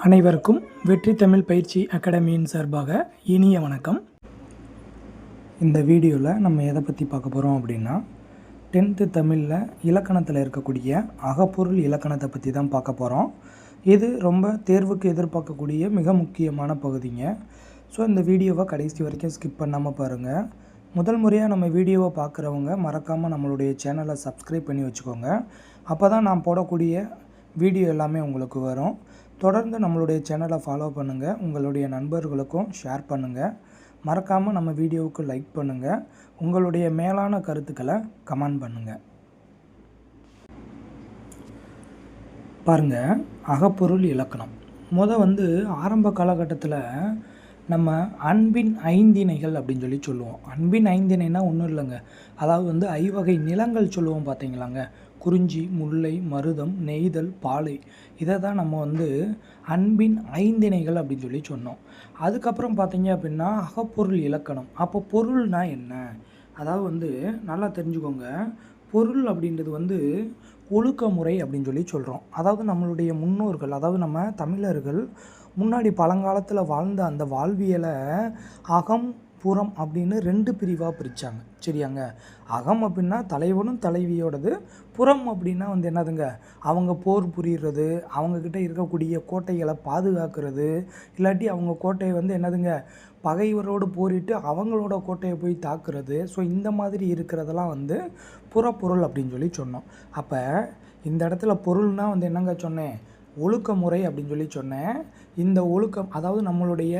அனைவருக்கும் வெற்றி தமிழ் பயிற்சி அகாடமியின் சார்பாக இனிய வணக்கம். இந்த வீடியோவில் நம்ம எதை பற்றி பார்க்க போகிறோம் அப்படின்னா 10th தமிழில் இலக்கணத்தில் இருக்கக்கூடிய அகப்பொருள் இலக்கணத்தை பற்றி தான் பார்க்க போகிறோம். இது ரொம்ப தேர்வுக்கு எதிர்பார்க்கக்கூடிய மிக முக்கியமான பகுதிங்க. ஸோ இந்த வீடியோவை கடைசி வரைக்கும் ஸ்கிப் பண்ணாமல் பாருங்கள். முதல் முறையாக நம்ம வீடியோவை பார்க்குறவங்க மறக்காமல் நம்மளுடைய சேனலை சப்ஸ்கிரைப் பண்ணி வச்சுக்கோங்க. அப்போ தான் நான் போடக்கூடிய வீடியோ எல்லாமே உங்களுக்கு வரும். தொடர்ந்து நம்மளுடைய சேனலை ஃபாலோ பண்ணுங்கள், உங்களுடைய நண்பர்களுக்கும் ஷேர் பண்ணுங்கள். மறக்காமல் நம்ம வீடியோவுக்கு லைக் பண்ணுங்கள், உங்களுடைய மேலான கருத்துக்களை கமெண்ட் பண்ணுங்கள். பாருங்கள், அகப்பொருள் இலக்கணம் ஆரம்ப காலகட்டத்தில் நம்ம அன்பின் ஐந்திணைகள் அப்படின்னு சொல்லுவோம். அன்பின் ஐந்திணைனா ஒன்றும் இல்லைங்க, அதாவது ஐவகை நிலங்கள் சொல்லுவோம் பார்த்தீங்களாங்க. குறிஞ்சி, முல்லை, மருதம், நெய்தல், பாலை, இதை தான் நம்ம அன்பின் ஐந்திணைகள் அப்படின்னு சொன்னோம். அதுக்கப்புறம் பார்த்தீங்க அப்படின்னா அகப்பொருள் இலக்கணம். அப்போ பொருள்னா என்ன, அதாவது நல்லா தெரிஞ்சுக்கோங்க. பொருள் அப்படின்றது ஒழுக்க முறை அப்படின்னு சொல்கிறோம். அதாவது நம்மளுடைய முன்னோர்கள், அதாவது நம்ம தமிழர்கள் முன்னாடி பழங்காலத்தில் வாழ்ந்த அந்த வாழ்வியலை அகம் புறம் அப்படின்னு 2 பிரிவாக பிரித்தாங்க. சரியாங்க. அகம் அப்படின்னா தலைவனும் தலைவியோடது, புறம் அப்படின்னா என்னதுங்க, அவங்க போர் புரிகிறது, அவங்கக்கிட்ட இருக்கக்கூடிய கோட்டைகளை பாதுகாக்கிறது, இல்லாட்டி அவங்க கோட்டையை என்னதுங்க பகைவரோடு போரிட்டு அவங்களோட கோட்டையை போய் தாக்குறது. ஸோ இந்த மாதிரி இருக்கிறதெல்லாம் புறப்பொருள் அப்படின்னு சொன்னோம். அப்போ இந்த இடத்துல பொருள்னால் என்னங்க சொன்னேன், ஒழுக்க முறை அப்படின்னு சொன்னேன். இந்த ஒழுக்கம், அதாவது நம்மளுடைய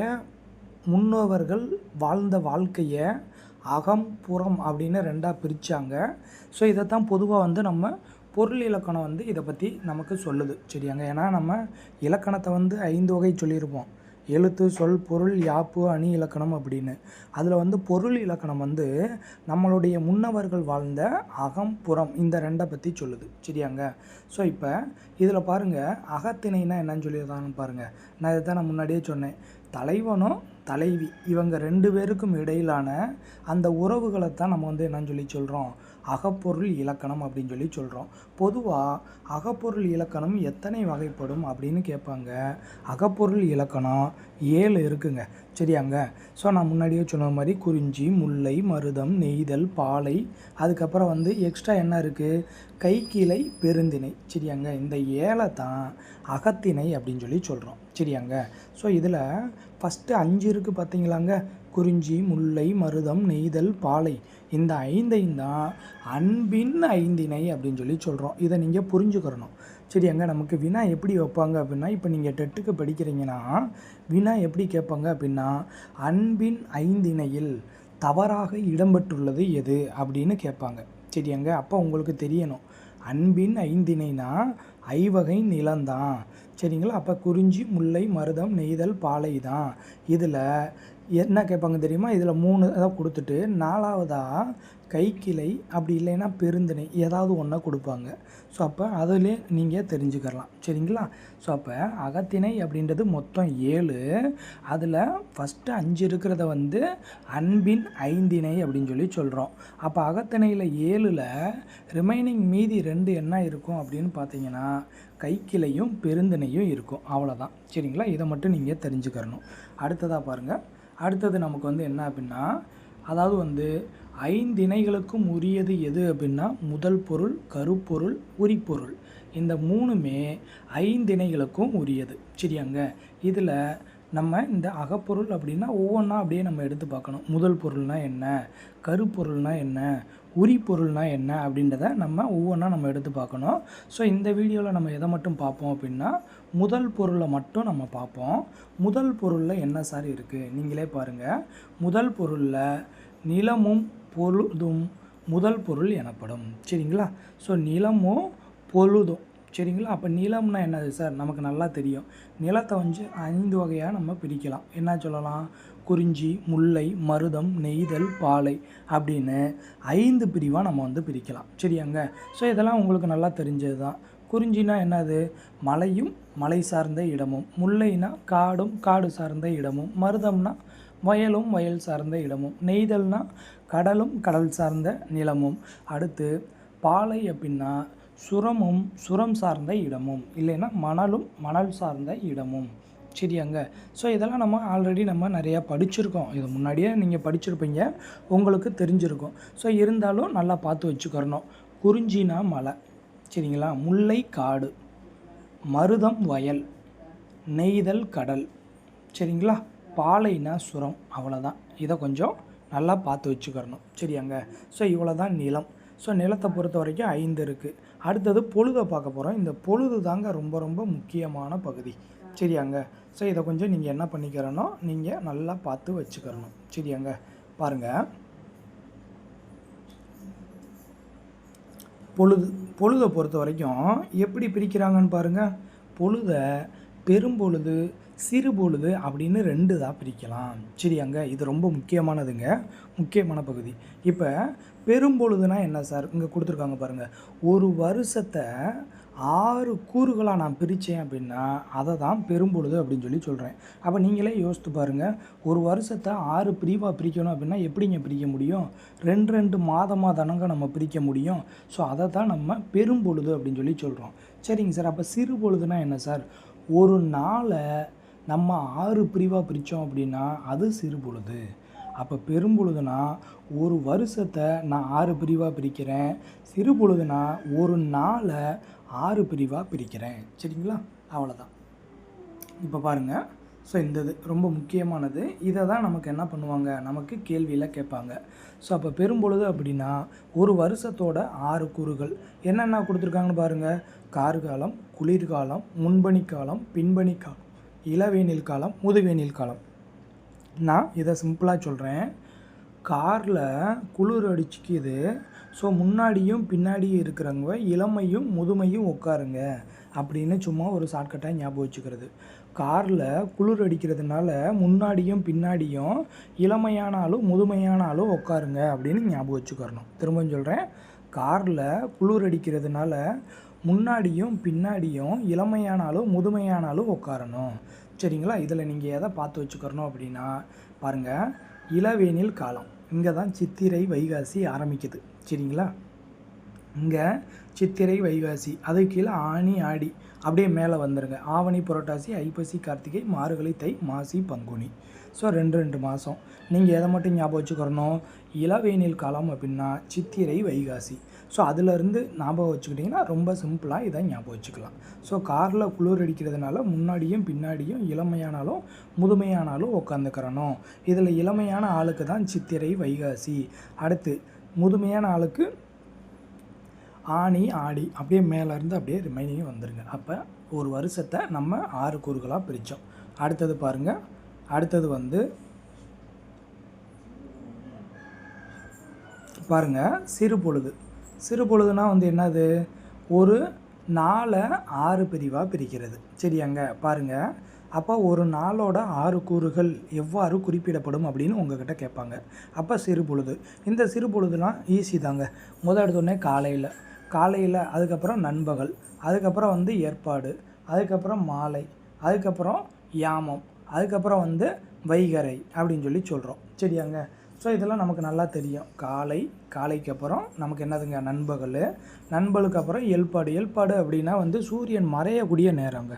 முன்னோர்கள் வாழ்ந்த வாழ்க்கையை அகம் புறம் அப்படின்னு 2ஆக பிரித்தாங்க. ஸோ இதைத்தான் பொதுவாக நம்ம பொருள் இலக்கணம் இதை பற்றி நமக்கு சொல்லுது. சரியாங்க. ஏன்னா நம்ம இலக்கணத்தை 5 வகை சொல்லியிருப்போம். எழுத்து, சொல், பொருள், யாப்பு, அணி இலக்கணம் அப்படின்னு. அதில் பொருள் இலக்கணம் நம்மளுடைய முன்னவர்கள் வாழ்ந்த அகம் புறம் இந்த 2 பற்றி சொல்லுது. சரியாங்க. ஸோ இப்போ இதில் பாருங்கள், அகத்திணைனா என்னன்னு சொல்லியிருந்தாங்கன்னு பாருங்கள். நான் இதை தான் முன்னாடியே சொன்னேன். தலைவனும் தலைவி இவங்க 2 பேருக்கும் இடையிலான அந்த உறவுகளை தான் நம்ம என்னன்னு சொல்கிறோம், அகப்பொருள் இலக்கணம் அப்படின்னு சொல்கிறோம். பொதுவாக அகப்பொருள் இலக்கணம் எத்தனை வகைப்படும் அப்படின்னு கேட்பாங்க. அகப்பொருள் இலக்கணம் 7 இருக்குங்க. சரியாங்க. ஸோ நான் முன்னாடியே சொன்ன மாதிரி குறிஞ்சி, முல்லை, மருதம், நெய்தல், பாலை, அதுக்கப்புறம் எக்ஸ்ட்ரா என்ன இருக்குது, கைக்கிளை, பெருந்திணை. சரியாங்க. இந்த 7 தான் அகத்திணை அப்படின்னு சொல்கிறோம். சரியாங்க. ஸோ இதில் ஃபஸ்ட்டு 5 இருக்குது பார்த்தீங்களாங்க. குறிஞ்சி, முல்லை, மருதம், நெய்தல், பாலை, இந்த 5ஐயும் தான் அன்பின் ஐந்திணை அப்படின்னு சொல்கிறோம். இதை நீங்கள் புரிஞ்சுக்கிறணும். சரியாங்க. நமக்கு வினா எப்படி வைப்பாங்க அப்படின்னா, இப்போ நீங்கள் டெட்டுக்கு படிக்கிறீங்கன்னா வினா எப்படி கேட்பாங்க அப்படின்னா, அன்பின் ஐந்திணையில் தவறாக இடம்பெற்றுள்ளது எது அப்படின்னு கேட்பாங்க. சரியாங்க. அப்போ உங்களுக்கு தெரியணும், அன்பின் ஐந்திணைனா ஐவகை நிலம்தான். சரிங்களா. அப்போ குறிஞ்சி, முல்லை, மருதம், நெய்தல், பாலை தான். இதில் என்ன கேட்பாங்க தெரியுமா, இதில் 3 தான் கொடுத்துட்டு 4வதாக கைக்கிளை அப்படி இல்லைன்னா பெருந்திணை ஏதாவது ஒன்றை கொடுப்பாங்க. ஸோ அப்போ அதிலே நீங்கள் தெரிஞ்சுக்கலாம். சரிங்களா. ஸோ அப்போ அகத்திணை அப்படின்றது மொத்தம் 7. அதில் ஃபஸ்ட்டு 5 இருக்கிறத அன்பின் ஐந்திணை அப்படின்னு சொல்கிறோம். அப்போ அகத்திணையில் 7ல் ரிமைனிங் மீதி 2 என்ன இருக்கும் அப்படின்னு பார்த்தீங்கன்னா கைக்கிளையும் பெருந்திணையும் இருக்கும். அவ்வளோதான். சரிங்களா. இதை மட்டும் நீங்கள் தெரிஞ்சுக்கிறணும். அடுத்ததாக பாருங்கள். அடுத்தது நமக்கு என்ன அப்படின்னா, அதாவது 5 இணைகளுக்கும் உரியது எது அப்படின்னா முதல் பொருள், கருப்பொருள், உரிப்பொருள், இந்த 3மே 5 இணைகளுக்கும் உரியது. சரியாங்க. இதில் நம்ம இந்த அகப்பொருள் அப்படின்னா ஒவ்வொன்றா அப்படியே நம்ம எடுத்து பார்க்கணும். முதல் பொருள்னால் என்ன, கருப்பொருள்னா என்ன, உரிப்பொருள்னா என்ன அப்படின்றத நம்ம ஒவ்வொன்றா நம்ம எடுத்து பார்க்கணும். ஸோ இந்த வீடியோவில் நம்ம எதை மட்டும் பார்ப்போம் அப்படின்னா முதல் பொருளை மட்டும் நம்ம பார்ப்போம். முதல் பொருளில் என்ன சார் இருக்குது நீங்களே பாருங்கள். முதல் பொருளில் நிலமும் பொழுதும் முதல் பொருள் எனப்படும். சரிங்களா. ஸோ நிலமும் பொழுதும். சரிங்களா. அப்போ நிலம்னா என்னது சார், நமக்கு நல்லா தெரியும். நிலத்தை 5 வகையாக நம்ம பிரிக்கலாம். என்ன சொல்லலாம், குறிஞ்சி, முல்லை, மருதம், நெய்தல், பாலை அப்படின்னு 5 பிரிவாக நம்ம பிரிக்கலாம். சரியாங்க. ஸோ இதெல்லாம் உங்களுக்கு நல்லா தெரிஞ்சது தான். குறிஞ்சினா என்னது, மலையும் மலை சார்ந்த இடமும், முல்லைனா காடும் காடு சார்ந்த இடமும், மருதம்னா வயலும் வயல் சார்ந்த இடமும், நெய்தல்னா கடலும் கடல் சார்ந்த நிலமும், அடுத்து பாலை அப்படின்னா சுரமும் சுரம் சார்ந்த இடமும், இல்லைன்னா மணலும் மணல் சார்ந்த இடமும். சரியாங்க. ஸோ இதெல்லாம் நம்ம ஆல்ரெடி நம்ம நிறையா படிச்சிருக்கோம். இது முன்னாடியே நீங்கள் படிச்சிருப்பீங்க, உங்களுக்கு தெரிஞ்சிருக்கும். ஸோ இருந்தாலும் நல்லா பார்த்து வச்சுக்கிறணும். குறிஞ்சினா மலை, சரிங்களா, முல்லை காடு, மருதம் வயல், நெய்தல் கடல், சரிங்களா, பாலைனா சுரம். அவ்வளோதான். இதை கொஞ்சம் நல்லா பார்த்து வச்சுக்கிறணும். சரியாங்க. ஸோ இவ்வளோ தான் நிலம். ஸோ நிலத்தை பொறுத்த வரைக்கும் 5 இருக்குது. அடுத்தது பொழுதை பார்க்க போகிறோம். இந்த பொழுது தாங்க ரொம்ப ரொம்ப முக்கியமான பகுதி. சரியாங்க. ஸோ இதை கொஞ்சம் நீங்கள் என்ன பண்ணிக்கிறனோ நீங்கள் நல்லா பார்த்து வச்சுக்கிறணும். சரியாங்க. பாருங்கள், பொழுதை பொறுத்த வரைக்கும் எப்படி பிரிக்கிறாங்கன்னு பாருங்கள். பொழுதை பெரும்பொழுது, சிறு பொழுது அப்படின்னு 2 தான் பிரிக்கலாம். சரியாங்க. இது ரொம்ப முக்கியமானதுங்க, முக்கியமான பகுதி. இப்போ பெரும்பொழுதுனா என்ன சார்? இங்கே கொடுத்துருக்காங்க பாருங்கள். ஒரு வருஷத்தை 6 கூறுகளாக நான் பிரித்தேன் அப்படின்னா அதை தான் பெரும்பொழுது அப்படின்னு சொல்லி சொல்கிறேன். அப்போ நீங்களே யோசித்து பாருங்கள், ஒரு வருஷத்தை 6 பிரிவாக பிரிக்கணும் அப்படின்னா எப்படிங்க பிரிக்க முடியும்? 2 மாதமாக தானங்க நம்ம பிரிக்க முடியும். ஸோ அதை தான் நம்ம பெரும்பொழுது அப்படின்னு சொல்லி சொல்கிறோம். சரிங்க சார். அப்போ சிறு பொழுதுனா என்ன சார்? ஒரு நாளை நம்ம 6 பிரிவாக பிரித்தோம் அப்படின்னா அது சிறு பொழுது. அப்போ பெரும்பொழுதுனா ஒரு வருஷத்தை நான் 6 பிரிவாக பிரிக்கிறேன். சிறு பொழுதுனா ஒரு நாளை 6 பிரிவாக பிரிக்கிறேன். சரிங்களா? அவ்வளோதான். இப்போ பாருங்கள். ஸோ இந்த இது ரொம்ப முக்கியமானது. இதை தான் நமக்கு என்ன பண்ணுவாங்க, நமக்கு கேள்வியில் கேட்பாங்க. ஸோ அப்போ பெரும்பொழுது அப்படின்னா ஒரு வருஷத்தோட 6 கூறுகள் என்னென்ன கொடுத்துருக்காங்கன்னு பாருங்கள். கார்காலம், குளிர்காலம், முன்பனிக்காலம், பின்பனிக்காலம், இளவேனில் காலம், முதுவேனில் காலம். நான் இதை சிம்பிளாக சொல்கிறேன். காரில் குளிர் அடிச்சுக்குது. ஸோ முன்னாடியும் பின்னாடியும் இருக்கிறவங்க இளமையும் முதுமையும் உட்காருங்க அப்படின்னு சும்மா ஒரு ஷார்ட்கட்டாக ஞாபகம் வச்சுக்கிறது. காரில் குளிர் அடிக்கிறதுனால முன்னாடியும் பின்னாடியும் இளமையானாலும் முதுமையானாலும் உட்காருங்க அப்படின்னு ஞாபகம் வச்சுக்கிறணும். திரும்பவும் சொல்கிறேன். காரில் குளிர் அடிக்கிறதுனால முன்னாடியும் பின்னாடியும் இளமையானாலும் முதுமையானாலும் உட்காரணும். சரிங்களா? இதில் நீங்கள் எதை பார்த்து வச்சுக்கிறணும் அப்படின்னா பாருங்கள், இளவேனில் காலம். இங்கே தான் சித்திரை வைகாசி ஆரம்பிக்குது. சரிங்களா? இங்கே சித்திரை வைகாசி, அதுக்கு கீழே ஆனி ஆடி அப்படியே மேலே வந்துடுங்க. ஆவணி புரட்டாசி ஐப்பசி கார்த்திகை மார்கழி தை மாசி பங்குனி. ஸோ 2 மாதம். நீங்கள் எதை மட்டும் ஞாபகம் வச்சுக்கிறணும்? இளவேனில் காலம் அப்படின்னா சித்திரை வைகாசி. ஸோ அதிலேருந்து ஞாபகம் வச்சுக்கிட்டிங்கன்னா ரொம்ப சிம்பிளாக இதை ஞாபகம் வச்சுக்கலாம். ஸோ காரில் குளிர் அடிக்கிறதுனால முன்னாடியும் பின்னாடியும் இளமையானாலும் முதுமையானாலும் உட்காந்துக்கிறணும். இதில் இளமையான ஆளுக்கு தான் சித்திரை வைகாசி. அடுத்து முதுமையான ஆளுக்கு ஆனி ஆடி அப்படியே மேலேருந்து அப்படியே ரிமைனிங் வந்துடுங்க. அப்போ ஒரு வருஷத்தை நம்ம 6 கூறுகளாக பிரித்தோம். அடுத்தது பாருங்கள். அடுத்தது வந்து பாருங்கள், சிறு பொழுது. சிறு பொழுதுனா வந்து என்னது? ஒரு நாளை 6 பிரிவாக பிரிக்கிறது. சரியாங்க. பாருங்கள். அப்போ ஒரு நாளோட 6 கூறுகள் எவ்வாறு குறிப்பிடப்படும் அப்படின்னு உங்கள்கிட்ட கேட்பாங்க. அப்போ சிறு பொழுது. இந்த சிறு பொழுதுலாம் ஈஸி தாங்க. எடுத்தோடனே காலையில், அதுக்கப்புறம் நண்பகல், அதுக்கப்புறம் வந்து ஏற்பாடு, அதுக்கப்புறம் மாலை, அதுக்கப்புறம் யாமம், அதுக்கப்புறம் வந்து வைகறை அப்படின்னு சொல்லி சொல்கிறோம். சரியாங்க. ஸோ இதெல்லாம் நமக்கு நல்லா தெரியும். காலைக்கு அப்புறம் நமக்கு என்னதுங்க? நண்பகலுக்கு அப்புறம் எல்பாடு அப்படின்னா வந்து சூரியன் மறையக்கூடிய நேரங்க.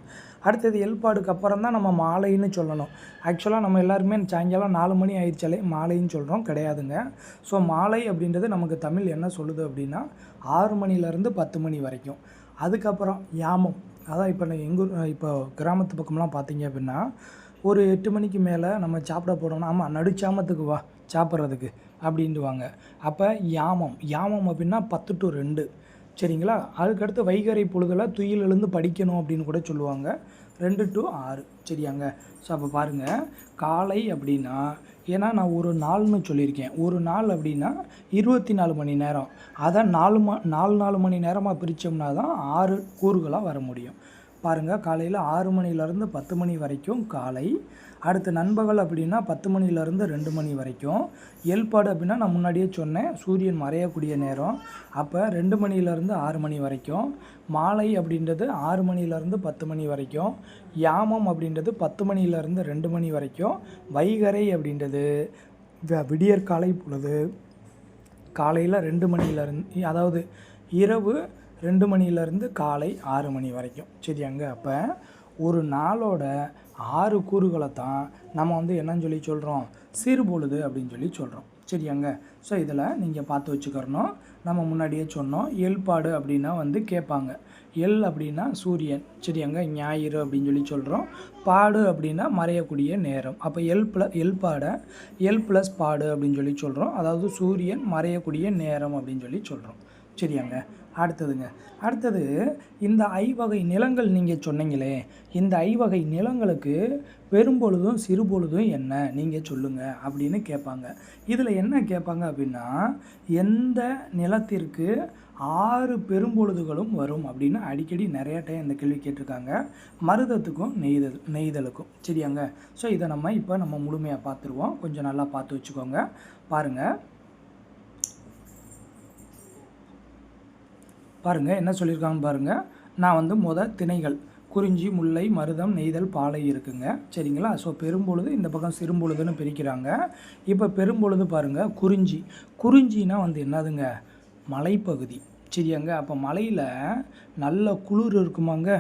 அடுத்தது எல்பாடுக்கு அப்புறம் தான் நம்ம மாலைன்னு சொல்லணும். ஆக்சுவலாக நம்ம எல்லாருமே சாயங்காலம் 4 மணி ஆயிடுச்சாலே மாலைன்னு சொல்கிறோம். கிடையாதுங்க. ஸோ மாலை அப்படின்றது நமக்கு தமிழ் என்ன சொல்லுது அப்படின்னா 6 மணிலேருந்து 10 மணி வரைக்கும். அதுக்கப்புறம் யாமம், அதான் இப்போ கிராமத்து பக்கம்லாம் பார்த்தீங்க அப்படின்னா ஒரு 8 மணிக்கு மேலே நம்ம சாப்பிட போகிறோம்னா, ஆமாம் நடுச்சாமத்துக்கு வா சாப்பிட்றதுக்கு அப்படின்ட்டுவாங்க. அப்போ யாமம் அப்படின்னா 10 to 2. சரிங்களா? அதுக்கடுத்து வைகறை பொழுதில் துயில் எழுந்து படிக்கணும் அப்படின்னு கூட சொல்லுவாங்க. 2 to 6. சரியாங்க. ஸோ அப்போ பாருங்கள், காலை அப்படின்னா, ஏன்னா நான் ஒரு நாள்னு சொல்லியிருக்கேன். ஒரு நாள் அப்படின்னா 24 மணி நேரம். அதை 4 மணி நேரமாக பிரித்தோம்னா தான் 6 கூறுகளாக வர முடியும். பாருங்கள், காலையில் 6 மணிலேருந்து 10 மணி வரைக்கும் காலை. அடுத்து நண்பகல் அப்படின்னா 10 மணிலேருந்து 2 மணி வரைக்கும். எல்பாடு அப்படின்னா நான் முன்னாடியே சொன்னேன், சூரியன் மறையக்கூடிய நேரம். அப்போ 2 மணிலேருந்து 6 மணி வரைக்கும். மாலை அப்படின்றது 6 மணிலேருந்து 10 மணி வரைக்கும். யாமம் அப்படின்றது 10 மணிலேருந்து 2 மணி வரைக்கும். வைகறை அப்படின்றது விடியற்காலை பொழுது. காலையில் 2 மணிலேருந்து, அதாவது இரவு 2 மணிலேருந்து காலை 6 மணி வரைக்கும். சரியாங்க. அப்போ ஒரு நாளோட 6 கூறுகளை தான் நம்ம வந்து என்னன்னு சொல்லி சொல்கிறோம், சிறுபொழுது அப்படின்னு சொல்லி சொல்கிறோம். சரியாங்க. ஸோ இதில் நீங்கள் பார்த்து வச்சுக்கிறணும். நம்ம முன்னாடியே சொன்னோம், எல்பாடு அப்படின்னா வந்து கேட்பாங்க. எல் அப்படின்னா சூரியன். சரியாங்க. ஞாயிறு அப்படின்னு சொல்லி சொல்கிறோம். பாடு அப்படின்னா மறையக்கூடிய நேரம். அப்போ எல்பாடை எல் ப்ளஸ் பாடு அப்படின்னு சொல்லி சொல்கிறோம். அதாவது சூரியன் மறையக்கூடிய நேரம் அப்படின்னு சொல்லி சொல்கிறோம். சரியாங்க. அடுத்தது இந்த ஐவகை நிலங்கள் நீங்கள் சொன்னீங்களே, இந்த ஐவகை நிலங்களுக்கு பெரும்பொழுதும் சிறுபொழுதும் என்ன நீங்கள் சொல்லுங்கள் அப்படின்னு கேட்பாங்க. இதில் என்ன கேட்பாங்க அப்படின்னா, எந்த நிலத்திற்கு 6 பெரும்பொழுதுகளும் வரும் அப்படின்னு அடிக்கடி நிறைய டைம் இந்த கேள்வி கேட்டிருக்காங்க. மருதத்துக்கும் நெய்தலுக்கும். சரியாங்க. ஸோ இதை நம்ம முழுமையாக பார்த்துருவோம். கொஞ்சம் நல்லா பார்த்து வச்சுக்கோங்க. பாருங்கள் என்ன சொல்லியிருக்காங்கன்னு பாருங்கள். நான் வந்து திணைகள் குறிஞ்சி, முல்லை, மருதம், நெய்தல், பாலை இருக்குங்க. சரிங்களா. ஸோ பெரும்பொழுது இந்த பக்கம் சிறும்பொழுதுன்னு பிரிக்கிறாங்க. இப்போ பெரும்பொழுது பாருங்கள், குறிஞ்சினா வந்து என்னதுங்க, மலைப்பகுதி. சரியாங்க. அப்போ மலையில் நல்ல குளிர் இருக்குமாங்க.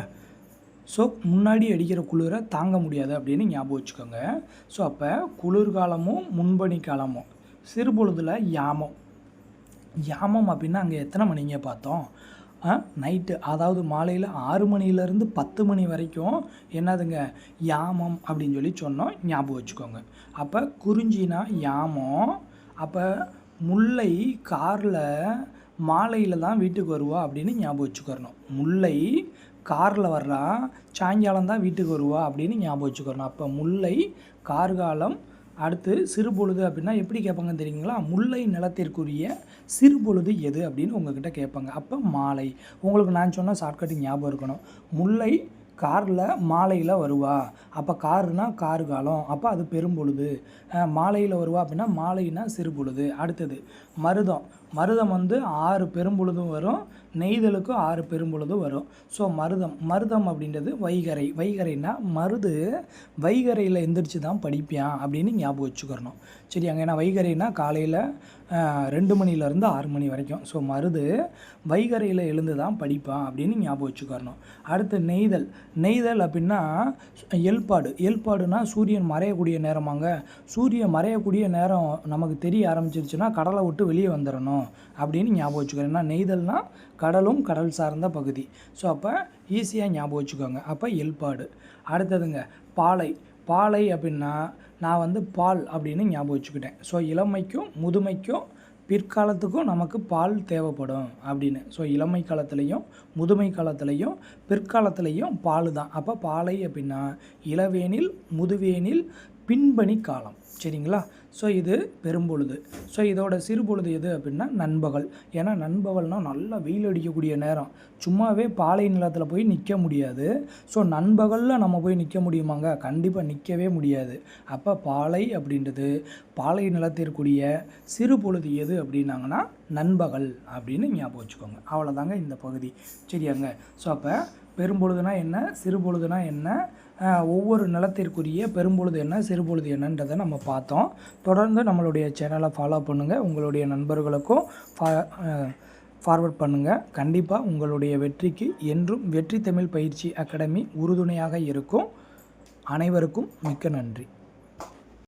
ஸோ முன்னாடி அடிக்கிற குளிரை தாங்க முடியாது அப்படின்னு ஞாபகம் வச்சுக்கோங்க. ஸோ அப்போ குளிர்காலமும் முன்பனி காலமும். சிறுபொழுதில் யாமம் அப்படின்னா அங்கே எத்தனை மணிங்க பார்த்தோம், நைட்டு, அதாவது மாலையில் 6 மணிலேருந்து 10 மணி வரைக்கும் என்னதுங்க யாமம் அப்படின்னு சொல்லி சொன்னோம். ஞாபகம் வச்சுக்கோங்க. அப்போ குறிஞ்சினா யாமம். அப்போ முல்லை காரில் மாலையில் தான் வீட்டுக்கு வருவா அப்படின்னு ஞாபகம் வச்சுக்கிறணும். முல்லை காரில் வர்றா, சாயங்காலம் தான் வீட்டுக்கு வருவா அப்படின்னு ஞாபகம் வச்சுக்கிறணும். அப்போ முல்லை கார்காலம். அடுத்து சிறுபொழுது அப்படின்னா எப்படி கேட்பாங்கன்னு தெரியுங்களா, முல்லை நிலத்திற்குரிய சிறுபொழுது எது அப்படின்னு உங்ககிட்ட கேட்பாங்க. அப்போ மாலை. உங்களுக்கு நான் சொன்ன ஷார்ட்கட்டு ஞாபகம் இருக்கணும். முல்லை காரில் மாலையில் வருவா, அப்போ காருனா கார் காலம், அப்போ அது பெரும்பொழுது. மாலையில் வருவா அப்படின்னா மாலைனா சிறுபொழுது. அடுத்தது மருதம் வந்து 6 பெரும்பொழுதும் வரும். நெய்தலுக்கு 6 பெரும்பொழுதும் வரும். ஸோ மருதம் அப்படின்றது வைகரைனா வைகரையில் எந்திரிச்சு தான் படிப்பான் அப்படின்னு ஞாபகம் வச்சுக்கிறணும். சரியாங்க. ஏன்னா வைகரைனா காலையில் 2 மணிலேருந்து 6 மணி வரைக்கும். ஸோ வைகரையில் எழுந்து தான் படிப்பான் அப்படின்னு ஞாபகம் வச்சுக்கிறணும். அடுத்து நெய்தல் அப்படின்னா எல்பாடுனா சூரியன் மறையக்கூடிய நேரமாங்க. சூரியன் மறையக்கூடிய நேரம் நமக்கு தெரிய ஆரம்பிச்சிருச்சுன்னா கடலை விட்டு வெளியே வந்துடணும் அப்படின்னு ஞாபகம் வச்சுக்கிறேன். ஏன்னா நெய்தல்னால் கடலும் கடல் சார்ந்த பகுதி. ஸோ அப்போ ஈஸியாக ஞாபகம் வச்சுக்கோங்க. அப்போ எல்பாடு. அடுத்ததுங்க பாலை அப்படின்னா நான் வந்து பால் அப்படின்னு ஞாபகம் வச்சுக்கிட்டேன். ஸோ இளமைக்கும் முதுமைக்கும் பிற்காலத்துக்கும் நமக்கு பால் தேவைப்படும் அப்படின்னு. ஸோ இளமை காலத்துலேயும் முதுமை காலத்துலேயும் பிற்காலத்துலேயும் பால் தான். அப்போ பாலை அப்படின்னா இளவேனில், முதுவேனில், பின்பனி காலம். சரிங்களா. ஸோ இது பெரும்பொழுது. ஸோ இதோட சிறுபொழுது எது அப்படின்னா நண்பகல். ஏன்னா நண்பகல்னால் நல்லா வெயில் அடிக்கக்கூடிய நேரம். சும்மாவே பாலை நிலத்தில் போய் நிற்க முடியாது. ஸோ நண்பகலில் நம்ம போய் நிற்க முடியுமாங்க, கண்டிப்பாக நிற்கவே முடியாது. அப்போ பாலை அப்படின்றது பாலை நிலத்திற்குரிய சிறுபொழுது எது அப்படின்னாங்கன்னா நண்பகல் அப்படின்னு ஞாபகம் வச்சுக்கோங்க. அவ்வளோதாங்க இந்த பகுதி. சரியாங்க. ஸோ அப்போ பெரும்பொழுதுனா என்ன, சிறுபொழுதுனா என்ன, ஒவ்வொரு நிலத்திற்குரிய பெரும்பொழுது என்ன, சிறுபொழுது என்னன்றதை நம்ம பார்த்தோம். தொடர்ந்து நம்மளுடைய சேனலை ஃபாலோ பண்ணுங்கள். உங்களுடைய நண்பர்களுக்கும் ஃபார்வர்ட் பண்ணுங்கள். கண்டிப்பாக உங்களுடைய வெற்றிக்கு என்றும் வெற்றி தமிழ் பயிற்சி அகாடமி உறுதுணையாக இருக்கும். அனைவருக்கும் மிக்க நன்றி.